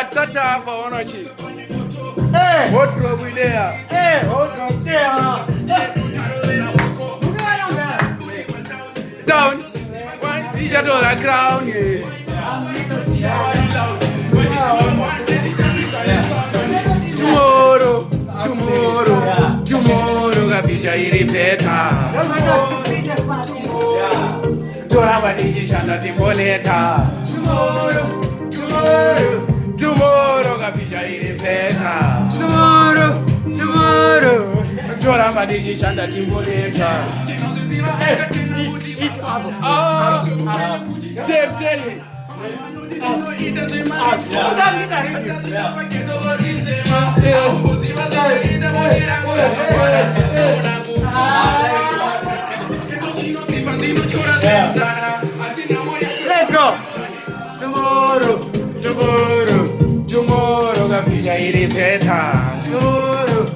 That's a tough for one cheap. Hey! What trouble there? Hey! Hold on there! Down. One teacher to the crown. Tomorrow, the future is better. Toraba dijishanda tiboleta. Tomorrow, the future is better. Toraba dijishanda tiboleta. Tempted. Let's go! Tomorrow, Tomorrow, the future is better.